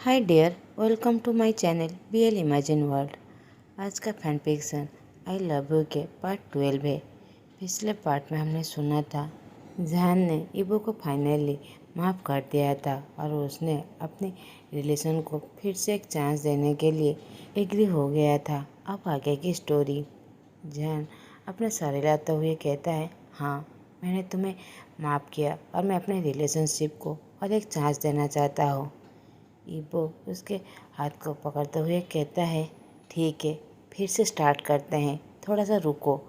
Hi dear, welcome to my channel BL imagine world. आज का fan fiction I love you के part 12 है। पिछले पार्ट में हमने सुना था जहान ने इबो को फाइनली माफ़ कर दिया था और उसने अपने रिलेशन को फिर से एक चांस देने के लिए एग्री हो गया था। अब आगे की स्टोरी। जहान अपने सर हिलाते हुए कहता है, हाँ मैंने तुम्हें माफ़ किया और मैं अपने रिलेशनशिप को और एक चांस देना चाहता हूँ। इबो उसके हाथ को पकड़ते हुए कहता है, ठीक है फिर से स्टार्ट करते हैं, थोड़ा सा रुको।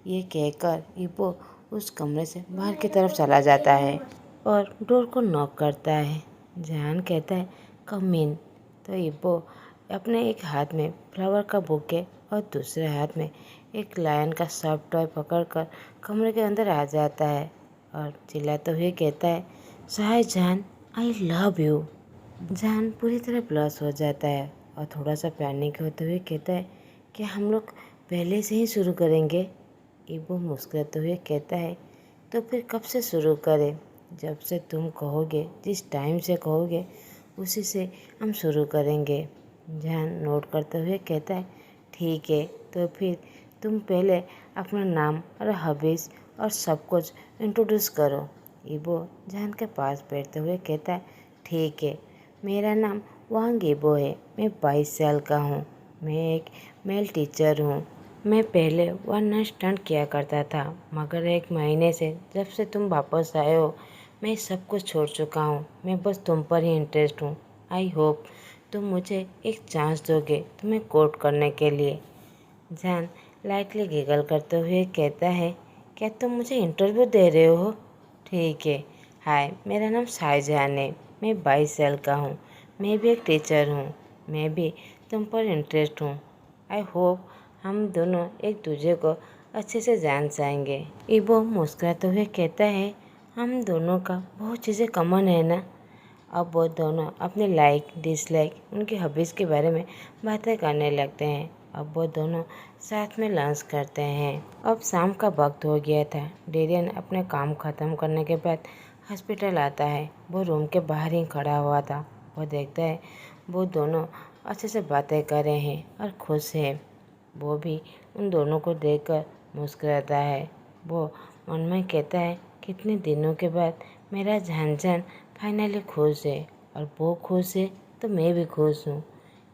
ये कहकर इबो उस कमरे से बाहर की तरफ चला जाता है और डोर को नॉक करता है। जहान कहता है, कम इन। तो इबो अपने एक हाथ में फ्लावर का बुके और दूसरे हाथ में एक लायन का सॉफ्ट टॉय पकड़कर कमरे के अंदर आ जाता है और चिल्लाते हुए कहता है, शाहजहान आई लव यू। जहान पूरी तरह ब्लश हो जाता है और थोड़ा सा पैनिक होते हुए कहता है, क्या हम लोग पहले से ही शुरू करेंगे? इबो मुस्कुराते हुए कहता है, तो फिर कब से शुरू करें? जब से तुम कहोगे, जिस टाइम से कहोगे उसी से हम शुरू करेंगे। जहान नोट करते हुए कहता है, ठीक है तो फिर तुम पहले अपना नाम और हॉबीज़ और सब कुछ इंट्रोड्यूस करो। इबो जहान के पास बैठते हुए कहता है, ठीक है मेरा नाम वांग इबो है, मैं 22 साल का हूँ, मैं एक मेल टीचर हूँ। मैं पहले वन नाइट स्टैंड किया करता था, मगर एक महीने से जब से तुम वापस आए हो मैं सब कुछ छोड़ चुका हूँ। मैं बस तुम पर ही इंटरेस्ट हूँ। आई होप तुम मुझे एक चांस दोगे तुम्हें कोर्ट करने के लिए। जहान लाइटली गिगल करते हुए कहता है, क्या तुम मुझे इंटरव्यू दे रहे हो? ठीक है, हाय मेरा नाम शाहजहान है, मैं 22 साल का हूँ, मैं भी एक टीचर हूँ, मैं भी तुम पर इंटरेस्ट हूँ। आई होप हम दोनों एक दूसरे को अच्छे से जान जाएंगे। इबो मुस्कुराते हुए कहता है, हम दोनों का बहुत चीज़ें कॉमन है ना। अब वो दोनों अपने लाइक डिसलाइक उनकी हॉबीज़ के बारे में बातें करने लगते हैं। अब वो दोनों साथ में लंच करते हैं। अब शाम का वक्त हो गया था। डेरियन अपने काम ख़त्म करने के बाद हॉस्पिटल आता है। वो रूम के बाहर ही खड़ा हुआ था। वो देखता है वो दोनों अच्छे से बातें कर रहे हैं और खुश है। वो भी उन दोनों को देखकर मुस्कुराता है। वो मन में कहता है, कितने दिनों के बाद मेरा झांझान फाइनली खुश है और वो खुश है तो मैं भी खुश हूँ।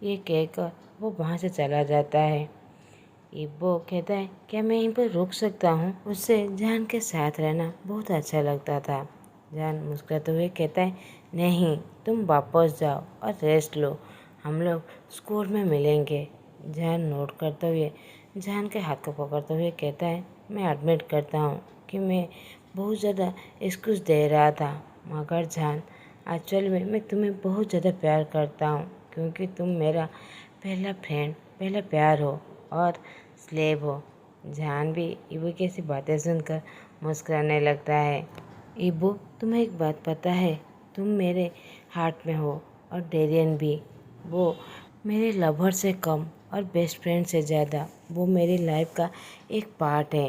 ये कहकर वो वहाँ से चला जाता है। इब्बो कहता है, क्या मैं यहीं पर रुक सकता हूँ? उससे जान के साथ रहना बहुत अच्छा लगता था। जान मुस्कुराते हुए कहता है, नहीं तुम वापस जाओ और रेस्ट लो, हम लोग स्कूल में मिलेंगे। जान नोट करते हुए जान के हाथ को पकड़ते हुए कहता है, मैं एडमिट करता हूँ कि मैं बहुत ज़्यादा एक्सक्यूज़ दे रहा था, मगर जान एक्चुअल में मैं तुम्हें बहुत ज़्यादा प्यार करता हूँ क्योंकि तुम मेरा पहला फ्रेंड पहला प्यार हो और स्लेव हो। जान भी इबो की ऐसी बातें सुनकर मुस्कुराने लगता है। इबो तुम्हें एक बात पता है, तुम मेरे हार्ट में हो और डेरियन भी। वो मेरे लवर से कम और बेस्ट फ्रेंड से ज़्यादा वो मेरी लाइफ का एक पार्ट है।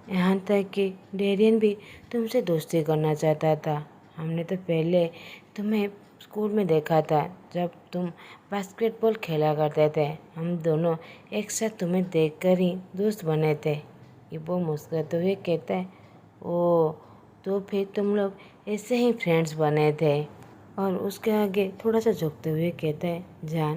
यहाँ तक कि डेरियन भी तुमसे दोस्ती करना चाहता था। हमने तो पहले तुम्हें स्कूल में देखा था जब तुम बास्केटबॉल खेला करते थे। हम दोनों एक साथ तुम्हें देखकर ही दोस्त बने थे। इबो मुस्कुराते हुए कहता है, ओह तो फिर तुम लोग ऐसे ही फ्रेंड्स बने थे। और उसके आगे थोड़ा सा झुकते हुए कहता है, जान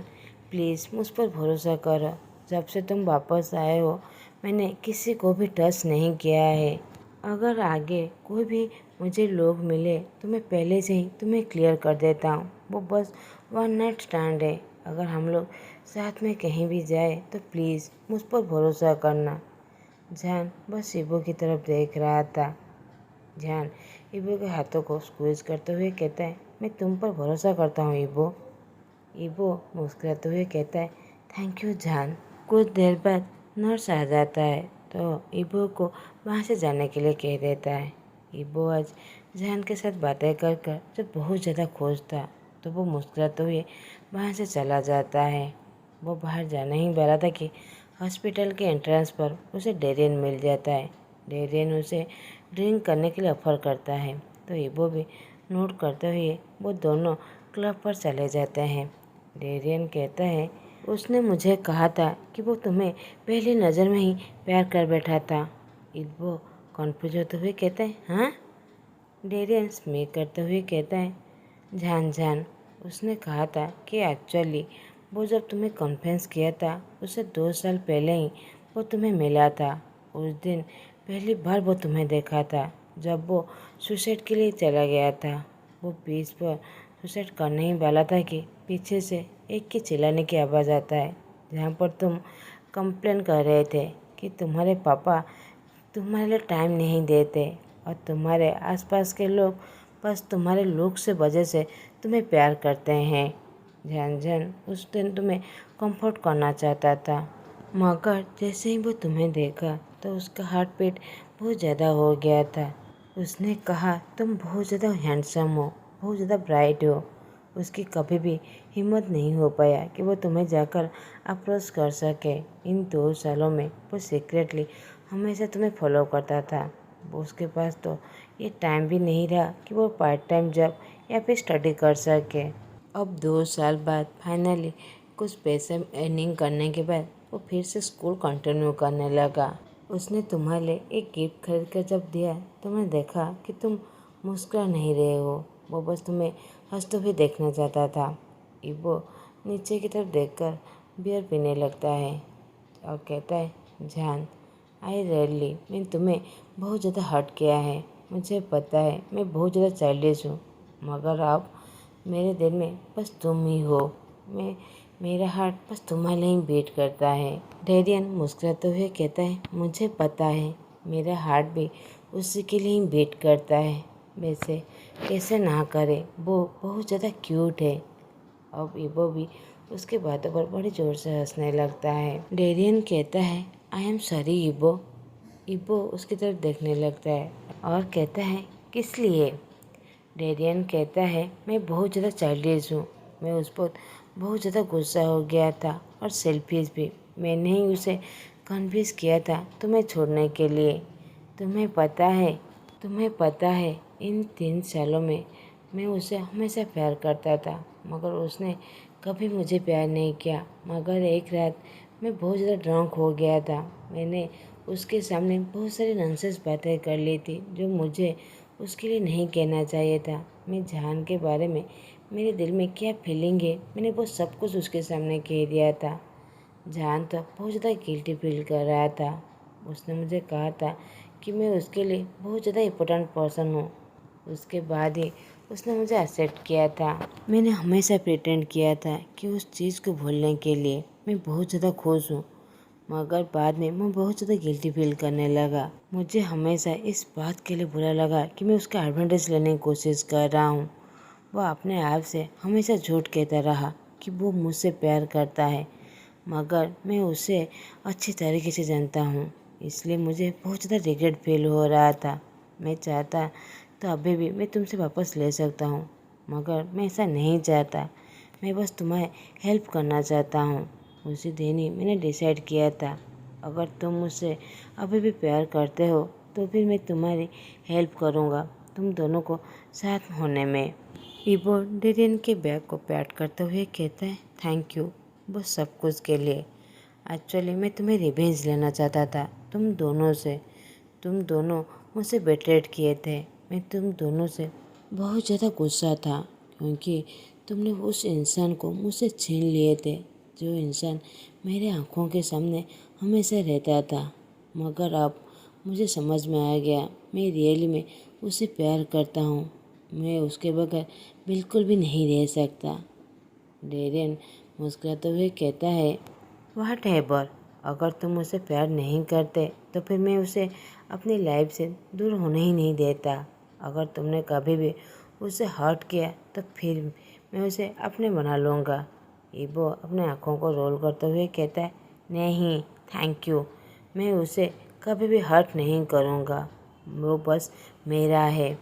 प्लीज़ मुझ पर भरोसा करो, जब से तुम वापस आए हो मैंने किसी को भी टच नहीं किया है। अगर आगे कोई भी मुझे लोग मिले तो मैं पहले से ही तुम्हें क्लियर कर देता हूँ, वो बस वन नाइट स्टैंड है। अगर हम लोग साथ में कहीं भी जाए तो प्लीज़ मुझ पर भरोसा करना। जान बस इबो की तरफ देख रहा था। जान इबो के हाथों को स्क्वीज करते हुए कहता है, मैं तुम पर भरोसा करता हूँ इबो। इबो मुस्कुराते हुए कहता है, थैंक यू जान। कुछ देर बाद नर्स आ जाता है तो इबो को वहाँ से जाने के लिए कह देता है। इबो आज जान के साथ बातें कर कर जब बहुत ज़्यादा खुश था तो वो मुस्कुराते हुए वहाँ से चला जाता है। वो बाहर जाने ही वाला था कि हॉस्पिटल के एंट्रेंस पर उसे डेरियन मिल जाता है। डेरियन उसे ड्रिंक करने के लिए ऑफर करता है तो इबो भी नोट करते हुए वो दोनों क्लब पर चले जाते हैं। डेरियन कहता है, उसने मुझे कहा था कि वो तुम्हें पहली नज़र में ही प्यार कर बैठा था। इब्बो कन्फ्यूज होते हुए कहता है, हाँ? डेरियन स्मित करते हुए कहता है, जान जान, उसने कहा था कि एक्चुअली वो जब तुम्हें कन्फेस किया था उससे 2 साल पहले ही वो तुम्हें मिला था। उस दिन पहली बार वो तुम्हें देखा था जब वो सुसाइड के लिए चला गया था। वो बीच पर सुसाइड करने ही वाला था कि पीछे से एक की चिल्लाने की आवाज़ आता है, जहाँ पर तुम कंप्लेन कर रहे थे कि तुम्हारे पापा तुम्हारे लिए टाइम नहीं देते और तुम्हारे आसपास के लोग बस तुम्हारे लुक से वजह से तुम्हें प्यार करते हैं। झन उस दिन तुम्हें कंफर्ट करना चाहता था, मगर जैसे ही वो तुम्हें देखा तो उसका हार्ट बीट बहुत ज़्यादा हो गया था। उसने कहा तुम बहुत ज़्यादा हैंडसम हो, बहुत ज़्यादा ब्राइट हो। उसकी कभी भी हिम्मत नहीं हो पाया कि वो तुम्हें जाकर अप्रोच कर सके। इन 2 सालों में वो सीक्रेटली हमेशा तुम्हें फॉलो करता था। वो उसके पास तो ये टाइम भी नहीं रहा कि वो पार्ट टाइम जॉब या फिर स्टडी कर सके। अब 2 साल बाद फाइनली कुछ पैसे अर्निंग करने के बाद वो फिर से स्कूल कंटिन्यू करने लगा। उसने तुम्हारे लिए एक गिफ्ट खरीद कर जब दिया तो मैं देखा कि तुम मुस्कुरा नहीं रहे हो। वो बस तुम्हें हंसते हुए देखना चाहता था। इबो नीचे की तरफ देखकर बियर पीने लगता है और कहता है, जान, आई रियली मैं तुम्हें बहुत ज़्यादा हर्ट किया है। मुझे पता है मैं बहुत ज़्यादा चाइल्डिश हूँ, मगर अब मेरे दिल में बस तुम ही हो। मेरा हार्ट बस तुम्हारे लिए ही बीट करता है। डेरियन मुस्कुराते हुए कहता है, मुझे पता है मेरा हार्ट भी उसी के लिए ही बीट करता है। वैसे कैसे ना करे, वो बहुत ज़्यादा क्यूट है। अब इबो भी उसकी बातों पर बड़ी जोर से हंसने लगता है। डेरियन कहता है, आई एम सॉरी इबो। इबो उसकी तरफ देखने लगता है और कहता है, किस लिए? डेरियन कहता है, मैं बहुत ज़्यादा चाइल्डिश हूँ। मैं उस पर बहुत ज़्यादा गुस्सा हो गया था और सेल्फिश भी। मैंने ही उसे कन्विंस किया था तुम्हें छोड़ने के लिए। तुम्हें पता है इन 3 सालों में मैं उसे हमेशा प्यार करता था, मगर उसने कभी मुझे प्यार नहीं किया। मगर एक रात मैं बहुत ज़्यादा ड्रंक हो गया था। मैंने उसके सामने बहुत सारी नॉनसेंस बातें कर ली थी जो मुझे उसके लिए नहीं कहना चाहिए था। मैं जान के बारे में मेरे दिल में क्या फीलिंग है मैंने वो सब कुछ उसके सामने कह दिया था। जान तो बहुत ज़्यादा गिल्टी फील कर रहा था। उसने मुझे कहा था कि मैं उसके लिए बहुत ज़्यादा इम्पोर्टेंट पर्सन हूँ। उसके बाद ही उसने मुझे एक्सेप्ट किया था। मैंने हमेशा प्रिटेंड किया था कि उस चीज़ को भूलने के लिए मैं बहुत ज़्यादा खुश हूँ, मगर बाद में मैं बहुत ज़्यादा गिल्टी फील करने लगा। मुझे हमेशा इस बात के लिए बुरा लगा कि मैं उसका एडवांटेज लेने की कोशिश कर रहा हूँ। वह अपने आप से हमेशा झूठ कहता रहा कि वो मुझसे प्यार करता है, मगर मैं उसे अच्छी तरीके से जानता हूँ, इसलिए मुझे बहुत ज़्यादा रिग्रेट फील हो रहा था। मैं चाहता तो अभी भी मैं तुमसे वापस ले सकता हूँ, मगर मैं ऐसा नहीं चाहता। मैं बस तुम्हें हेल्प करना चाहता हूँ। उसी दिन ही मैंने डिसाइड किया था, अगर तुम मुझसे अभी भी प्यार करते हो तो फिर मैं तुम्हारी हेल्प करूँगा तुम दोनों को साथ होने में। इबो डेरियन के बैग को पैट करते हुए कहता है, थैंक यू वो सब कुछ के लिए। एक्चुअली मैं तुम्हें रिवेंज लेना चाहता था तुम दोनों से। तुम दोनों मुझसे बेट्रेड किए थे। मैं तुम दोनों से बहुत ज़्यादा गुस्सा था क्योंकि तुमने उस इंसान को मुझसे छीन लिए थे जो इंसान मेरे आँखों के सामने हमेशा रहता था। मगर अब मुझे समझ में आ गया मैं रियली में उसे प्यार करता हूँ। मैं उसके बगैर बिल्कुल भी नहीं रह सकता। डेरियन मुस्कुराते हुए कहता है, व्हाट एवर, अगर तुम मुझसे प्यार नहीं करते तो फिर मैं उसे अपनी लाइफ से दूर होने ही नहीं देता। अगर तुमने कभी भी उसे हर्ट किया तो फिर मैं उसे अपने बना लूँगा। इबो अपने आँखों को रोल करते हुए कहता है, नहीं थैंक यू, मैं उसे कभी भी हर्ट नहीं करूँगा, वो बस मेरा है।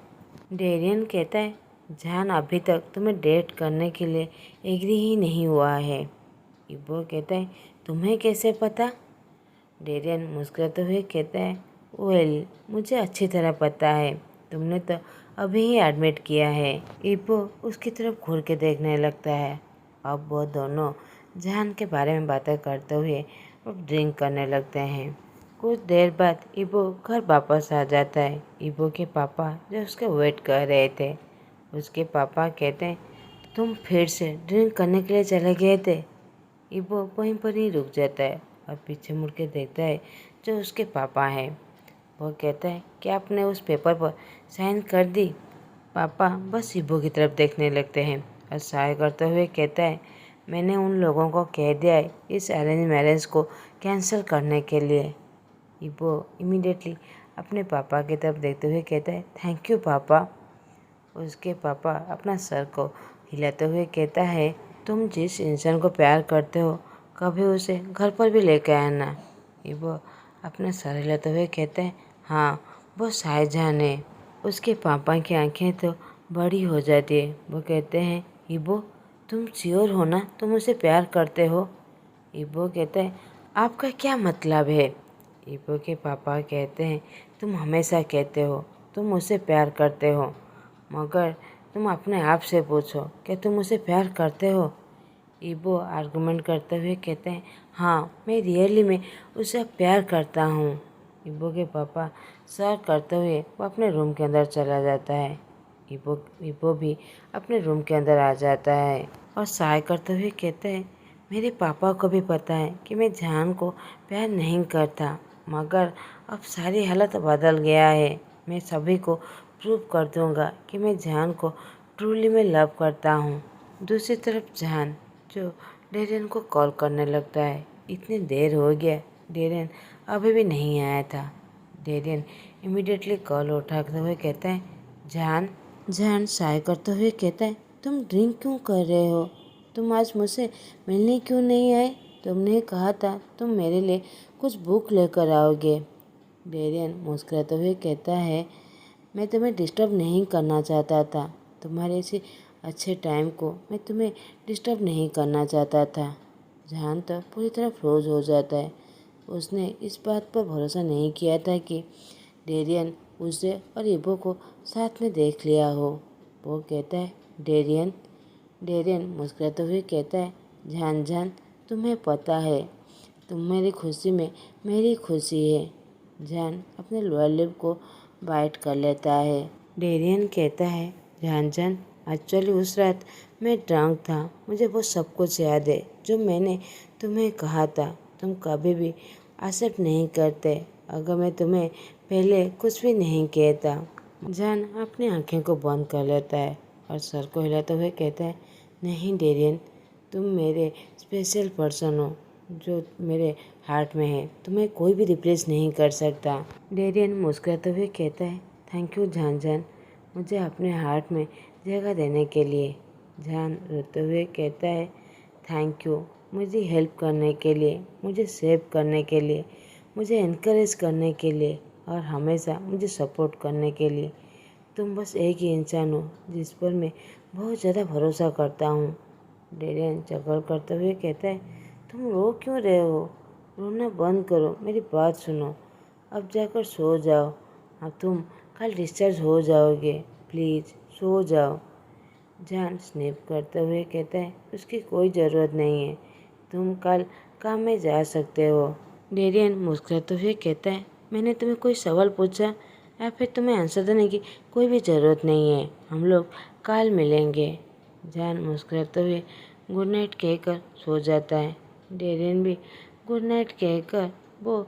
डेरियन कहता है, जान अभी तक तुम्हें डेट करने के लिए एग्री ही नहीं हुआ है। इबो कहता है, तुम्हें कैसे पता? डेरियन मुस्कुराते हुए कहता है, वेल मुझे अच्छी तरह पता है, तुमने तो अभी ही एडमिट किया है। इबो उसकी तरफ घूर के देखने लगता है अब वो दोनों जहान के बारे में बातें करते हुए अब ड्रिंक करने लगते हैं। कुछ देर बाद इबो घर वापस आ जाता है। इबो के पापा जो उसका वेट कर रहे थे, उसके पापा कहते हैं तुम फिर से ड्रिंक करने के लिए चले गए थे। इबो वहीं पर ही रुक जाता है और पीछे मुड़ के देखता है जो उसके पापा हैं। वो कहता है कि आपने उस पेपर पर साइन कर दी। पापा बस इबो की तरफ देखने लगते हैं और साय करते हुए कहता है मैंने उन लोगों को कह दिया है इस अरेंज मैरिज को कैंसिल करने के लिए। इबो इमीडिएटली अपने पापा की तरफ देखते हुए कहता है थैंक यू पापा। उसके पापा अपना सर को हिलाते हुए कहता है तुम जिस इंसान को प्यार करते हो कभी उसे घर पर भी लेके आना। इबो अपना सर हिलाते हुए कहते हैं हाँ वो शाहजहान है। उसके पापा की आंखें तो बड़ी हो जाती है। वो कहते हैं इबो तुम श्योर हो ना तुम उसे प्यार करते हो। इबो कहता है आपका क्या मतलब है। इबो के पापा कहते हैं तुम हमेशा कहते हो तुम उसे प्यार करते हो, मगर तुम अपने आप से पूछो क्या तुम उसे प्यार करते हो। इबो आर्गुमेंट करते हुए कहते हैं हाँ मैं रियली में उसे प्यार करता हूँ। इबो के पापा सर करते हुए वो अपने रूम के अंदर चला जाता है। इबो भी अपने रूम के अंदर आ जाता है और साय करते हुए कहते हैं मेरे पापा को भी पता है कि मैं जान को प्यार नहीं करता, मगर अब सारी हालत बदल गया है। मैं सभी को प्रूव कर दूंगा कि मैं जान को ट्रूली में लव करता हूँ। दूसरी तरफ जान जो डेरियन को कॉल करने लगता है। इतनी देर हो गया, डेरियन अभी भी नहीं आया था। डेरियन इमीडिएटली कॉल उठाते हुए कहता है जान साय करते हुए कहता है तुम ड्रिंक क्यों कर रहे हो, तुम आज मुझसे मिलने क्यों नहीं आए, तुमने कहा था तुम मेरे लिए कुछ बुक लेकर आओगे। डेरियन मुस्कुराते हुए कहता है मैं तुम्हें डिस्टर्ब नहीं करना चाहता था, तुम्हारे इसी अच्छे टाइम को मैं तुम्हें डिस्टर्ब नहीं करना चाहता था। जान तो पूरी तरह फ्रोज हो जाता है। उसने इस बात पर भरोसा नहीं किया था कि डेरियन उसे और इबो को साथ में देख लिया हो। वो कहता है डेरियन मुस्कुराते हुए कहता है जान तुम्हें पता है तुम मेरी खुशी में मेरी खुशी है। जान अपने लोअर लिप को बाइट कर लेता है। डेरियन कहता है जान एक्चुअली उस रात मैं ड्रंक था, मुझे वो सब कुछ याद है जो मैंने तुम्हें कहा था। तुम कभी भी एक्सेप्ट नहीं करते अगर मैं तुम्हें पहले कुछ भी नहीं कहता। जान अपनी आंखें को बंद कर लेता है और सर को हिलाते हुए कहता है नहीं डेरियन, तुम मेरे स्पेशल पर्सन हो जो मेरे हार्ट में है, तुम्हें कोई भी रिप्लेस नहीं कर सकता। डेरियन मुस्कुराते हुए कहता है थैंक यू जान मुझे अपने हार्ट में जगह देने के लिए। जान रोते हुए कहता है थैंक यू मुझे हेल्प करने के लिए, मुझे सेव करने के लिए, मुझे इनकरेज करने के लिए और हमेशा मुझे सपोर्ट करने के लिए। तुम बस एक ही इंसान हो जिस पर मैं बहुत ज़्यादा भरोसा करता हूँ। डेरियन चकल करते हुए कहता है तुम रो क्यों रहे हो, रोना बंद करो, मेरी बात सुनो, अब जाकर सो जाओ। अब तुम कल डिस्चार्ज हो जाओगे, प्लीज़ सो जाओ। जान स्निप करते हुए कहता है उसकी कोई ज़रूरत नहीं है, तुम कल काम में जा सकते हो। डेरियन मुस्कुराते हुए कहता है मैंने तुम्हें कोई सवाल पूछा या फिर तुम्हें आंसर देने की कोई भी ज़रूरत नहीं है, हम लोग कल मिलेंगे। जान मुस्कुराते हुए गुड नाइट कहकर सो जाता है। डेरियन भी गुड नाइट कहकर वो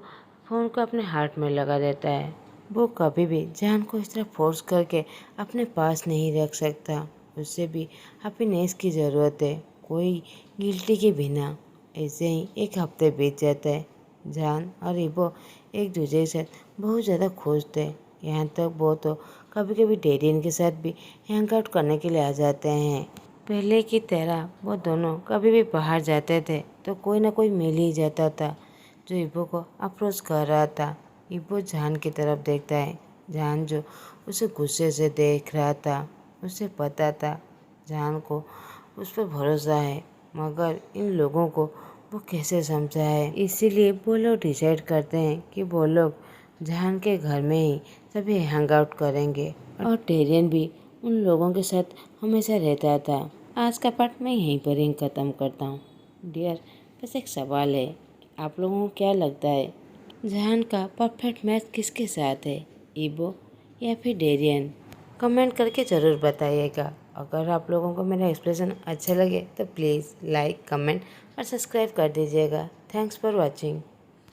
फ़ोन को अपने हार्ट में लगा देता है। वो कभी भी जान को इस तरह फोर्स करके अपने पास नहीं रख सकता, उसे भी हैप्पीनेस की ज़रूरत है, कोई गिल्टी के बिना। ऐसे ही एक हफ्ते बीत जाता है। जान और इबो एक दूसरे के साथ बहुत ज़्यादा खुश थे, यहाँ तक वो तो कभी कभी डेरियन के साथ भी हैंग आउट करने के लिए आ जाते हैं। पहले की तरह वो दोनों कभी भी बाहर जाते थे तो कोई ना कोई मिल ही जाता था जो इबो को अप्रोच कर रहा था। इबो जान की तरफ देखता है, जान जो उसे गुस्से से देख रहा था। उसे पता था जान को उस पर भरोसा है, मगर इन लोगों को वो कैसे समझाए। इसीलिए वो लोग डिसाइड करते हैं कि वो लोग जान के घर में ही सभी हैंग आउट करेंगे और डेरियन भी उन लोगों के साथ हमेशा रहता था। आज का पार्ट मैं यहीं पर ही ख़त्म करता हूँ। डियर, बस एक सवाल है, आप लोगों को क्या लगता है जहान का परफेक्ट मैच किसके साथ है, ईबो या फिर डेरियन? कमेंट करके ज़रूर बताइएगा। अगर आप लोगों को मेरा एक्सप्रेशन अच्छा लगे तो प्लीज़ लाइक, कमेंट और सब्सक्राइब कर दीजिएगा। Thanks for watching.